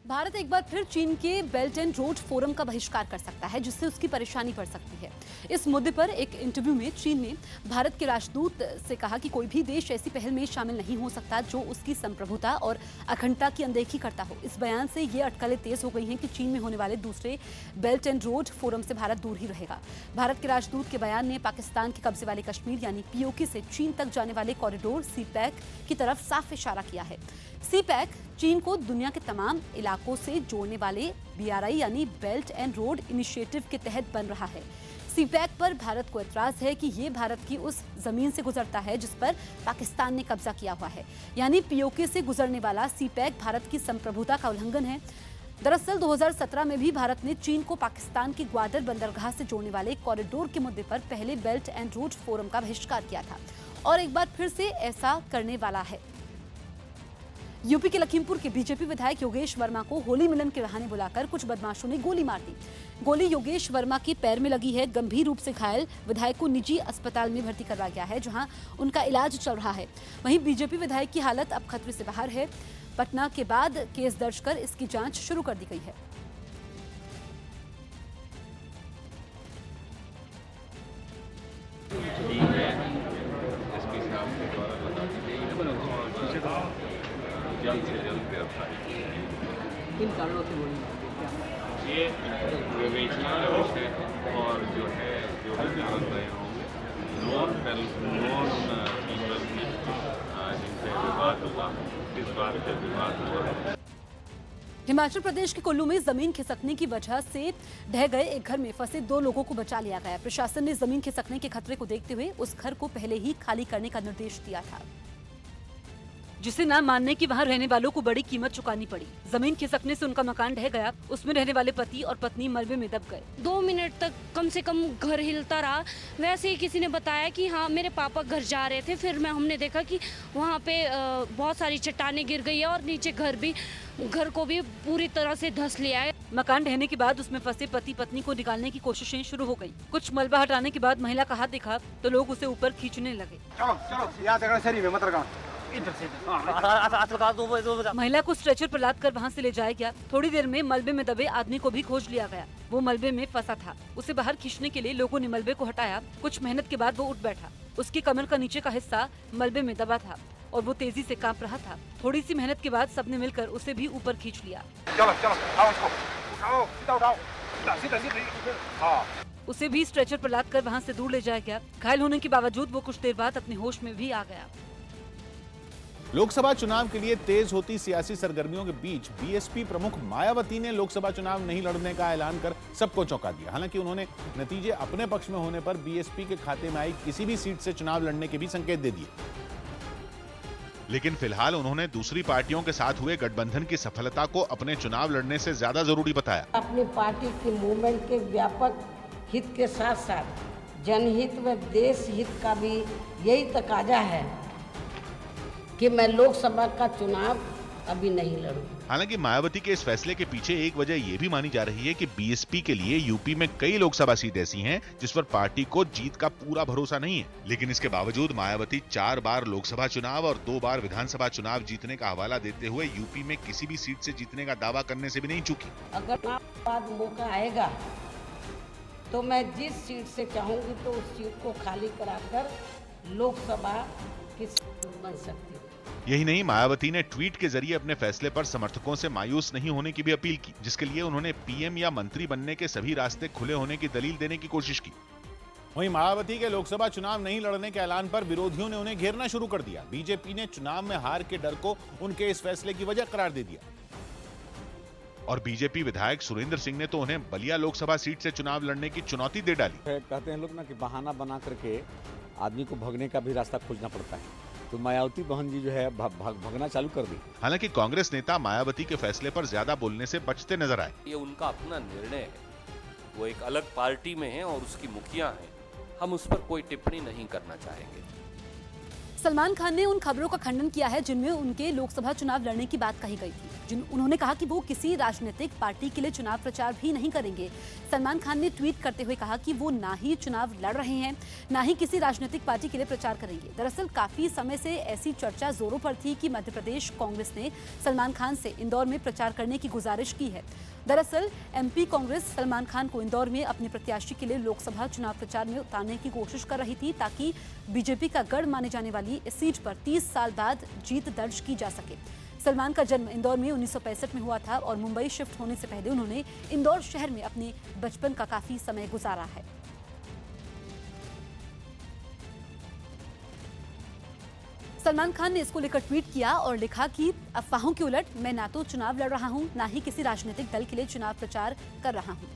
भारत एक बार फिर चीन के बेल्ट एंड रोड फोरम का बहिष्कार कर सकता है, जिससे उसकी परेशानी बढ़ सकती है। इस मुद्दे पर एक इंटरव्यू में चीन ने भारत के राजदूत से कहा कि कोई भी देश ऐसी पहल में शामिल नहीं हो सकता जो उसकी संप्रभुता और अखंडता की अनदेखी करता हो। इस बयान से ये अटकलें तेज हो गई हैं कि चीन में होने वाले दूसरे बेल्ट एंड रोड फोरम से भारत दूर ही रहेगा। भारत के राजदूत के बयान ने पाकिस्तान के कब्जे वाले कश्मीर यानी पीओके से चीन तक जाने वाले कॉरिडोर सीपैक की तरफ साफ इशारा किया है। सीपैक चीन को दुनिया के तमाम इलाकों से जोड़ने वाले बीआरआई यानी बेल्ट एंड रोड इनिशिएटिव के तहत बन रहा है। सीपैक पर भारत को एतराज है कि ये भारत की उस जमीन से गुजरता है जिस पर पाकिस्तान ने कब्जा किया हुआ है, यानी पीओके से गुजरने वाला सीपैक भारत की संप्रभुता का उल्लंघन है। दरअसल 2017 में भी भारत ने चीन को पाकिस्तान की ग्वादर बंदरगाह से जोड़ने वाले कॉरिडोर के मुद्दे पर पहले बेल्ट एंड रोड फोरम का बहिष्कार किया था और एक बार फिर से ऐसा करने वाला है। यूपी के लखीमपुर के बीजेपी विधायक योगेश वर्मा को होली मिलन के बहाने बुलाकर कुछ बदमाशों ने गोली मार दी। गोली योगेश वर्मा के पैर में लगी है। गंभीर रूप से घायल विधायक को निजी अस्पताल में भर्ती करवाया गया है, जहां उनका इलाज चल रहा है। वहीं बीजेपी विधायक की हालत अब खतरे से बाहर है। पटना के बाद केस दर्ज कर इसकी जांच शुरू कर दी गई है। जल्द से जल्द गिरफ्तारी की जाएगी। किन कारणों से गोली मारी क्या? ये विवेचना विषय और जो है जो भी कारण रहे होंगे नॉन पीपल की जिनसे विवाद हुआ, इस बात पे विवाद हुआ। हिमाचल प्रदेश के कुल्लू में जमीन खिसकने की वजह से ढह गए एक घर में फंसे 2 लोगों को बचा लिया गया। प्रशासन ने जमीन खिसकने के खतरे को देखते हुए उस घर को पहले ही खाली करने का निर्देश दिया था, जिसे न मानने की वहां रहने वालों को बड़ी कीमत चुकानी पड़ी। जमीन खिसकने से उनका मकान ढह गया। उसमें रहने वाले पति और पत्नी मलबे में दब गए। 2 मिनट तक कम से कम घर हिलता रहा। वैसे ही किसी ने बताया कि हाँ मेरे पापा घर जा रहे थे, फिर हमने देखा कि वहाँ पे बहुत सारी चट्टानें गिर गई है और नीचे घर को भी पूरी तरह से धंस लिया है। मकान ढहने के बाद उसमें फंसे पति पत्नी को निकालने की कोशिशें शुरू हो गयी। कुछ मलबा हटाने के बाद महिला का हाथ दिखा तो लोग उसे ऊपर खींचने लगे। महिला को स्ट्रेचर पर लाद कर वहाँ से ले जाया गया। थोड़ी देर में मलबे में दबे आदमी को भी खोज लिया गया। वो मलबे में फंसा था। उसे बाहर खींचने के लिए लोगों ने मलबे को हटाया। कुछ मेहनत के बाद वो उठ बैठा। उसकी कमर का नीचे का हिस्सा मलबे में दबा था और वो तेजी से कांप रहा था। थोड़ी सी मेहनत के बाद सबने मिलकर उसे भी ऊपर खींच लिया। उसे भी स्ट्रेचर पर लाद कर वहाँ से दूर ले जाया गया। घायल होने के बावजूद वो कुछ देर बाद अपने होश में भी आ गया। लोकसभा चुनाव के लिए तेज होती सियासी सरगर्मियों के बीच बीएसपी प्रमुख मायावती ने लोकसभा चुनाव नहीं लड़ने का ऐलान कर सबको चौंका दिया। हालांकि उन्होंने नतीजे अपने पक्ष में होने पर बीएसपी के खाते में आई किसी भी सीट से चुनाव लड़ने के भी संकेत दे दिए। लेकिन फिलहाल उन्होंने दूसरी पार्टियों के साथ हुए गठबंधन की सफलता को अपने चुनाव लड़ने से ज्यादा जरूरी बताया। अपनी पार्टी की मूवमेंट के व्यापक हित के साथ साथ जनहित व देश हित का भी यही तकाजा है कि मैं लोकसभा का चुनाव अभी नहीं लड़ूं। हालांकि मायावती के इस फैसले के पीछे एक वजह ये भी मानी जा रही है कि बीएसपी के लिए यूपी में कई लोकसभा सीट ऐसी हैं जिस पर पार्टी को जीत का पूरा भरोसा नहीं है। लेकिन इसके बावजूद मायावती 4 बार लोकसभा चुनाव और 2 बार विधानसभा चुनाव जीतने का हवाला देते हुए यूपी में किसी भी सीट से जीतने का दावा करने से भी नहीं चूकी। अगर बाद मौका आएगा तो मैं जिस सीट से चाहूंगी तो उस सीट को खाली कराकर लोकसभा की सीट बन सकती है। यही नहीं, मायावती ने ट्वीट के जरिए अपने फैसले पर समर्थकों से मायूस नहीं होने की भी अपील की, जिसके लिए उन्होंने पीएम या मंत्री बनने के सभी रास्ते खुले होने की दलील देने की कोशिश की। वहीं मायावती के लोकसभा चुनाव नहीं लड़ने के ऐलान पर विरोधियों ने उन्हें घेरना शुरू कर दिया। बीजेपी ने चुनाव में हार के डर को उनके इस फैसले की वजह करार दे दिया। और बीजेपी विधायक सुरेंद्र सिंह ने तो उन्हें बलिया लोकसभा सीट से चुनाव लड़ने की चुनौती दे डाली। कहते हैं लोग ना कि बहाना बना करके आदमी को भगने का भी रास्ता खोजना पड़ता है, तो मायावती बहन जी जो है भगना चालू कर दी। हालांकि कांग्रेस नेता मायावती के फैसले पर ज्यादा बोलने से बचते नजर आए। ये उनका अपना निर्णय है, वो एक अलग पार्टी में है और उसकी मुखिया है। हम उस पर कोई टिप्पणी नहीं करना चाहेंगे। सलमान खान ने उन खबरों का खंडन किया है जिनमें उनके लोकसभा चुनाव लड़ने की बात कही गई थी। उन्होंने कहा कि वो किसी राजनीतिक पार्टी के लिए चुनाव प्रचार भी नहीं करेंगे। सलमान खान ने ट्वीट करते हुए कहा कि वो ना ही चुनाव लड़ रहे हैं, ना ही किसी राजनीतिक पार्टी के लिए प्रचार करेंगे। दरअसल काफी समय से ऐसी चर्चा जोरों पर थी कि मध्य प्रदेश कांग्रेस ने सलमान खान से इंदौर में प्रचार करने की गुजारिश की है। दरअसल एमपी कांग्रेस सलमान खान को इंदौर में अपने प्रत्याशी के लिए लोकसभा चुनाव प्रचार में उतारने की कोशिश कर रही थी, ताकि बीजेपी का गढ़ माने जाने वाली इस सीट पर 30 साल बाद जीत दर्ज की जा सके। सलमान का जन्म इंदौर में 1965 में हुआ था और मुंबई शिफ्ट होने से पहले उन्होंने इंदौर शहर में अपने बचपन का काफी समय गुजारा है। सलमान खान ने इसको लेकर ट्वीट किया और लिखा कि अफवाहों के उलट मैं ना तो चुनाव लड़ रहा हूं, ना ही किसी राजनीतिक दल के लिए चुनाव प्रचार कर रहा हूं।